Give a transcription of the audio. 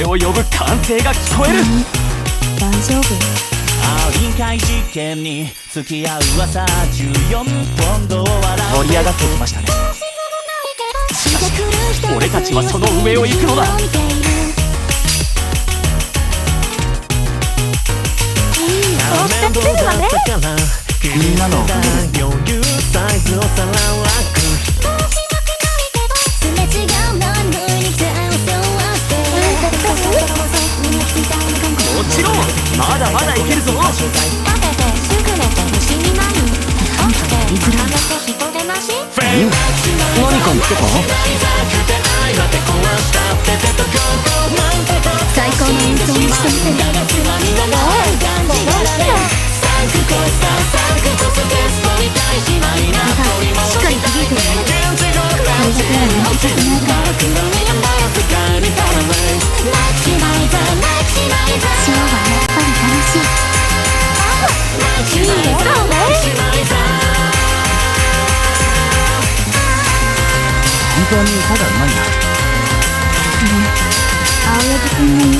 俺を呼ぶ歓声が聞こえる。大丈夫？臨界実験に付き合う噂14本堂笑盛り上がってきましたね。しかし俺たちはその上を行くのだ。そうしてるわね。みんなのおかげです。余裕サイズをさらわくもちろんまだまだいけるぞ。何か言ってた？最高の演奏にしてみせる。しっかり響いてる。これだけは抜きたくないから。ショーはやっぱり楽しい。いいね、そうね。本当に歌がうまいな。青柳くんが言う。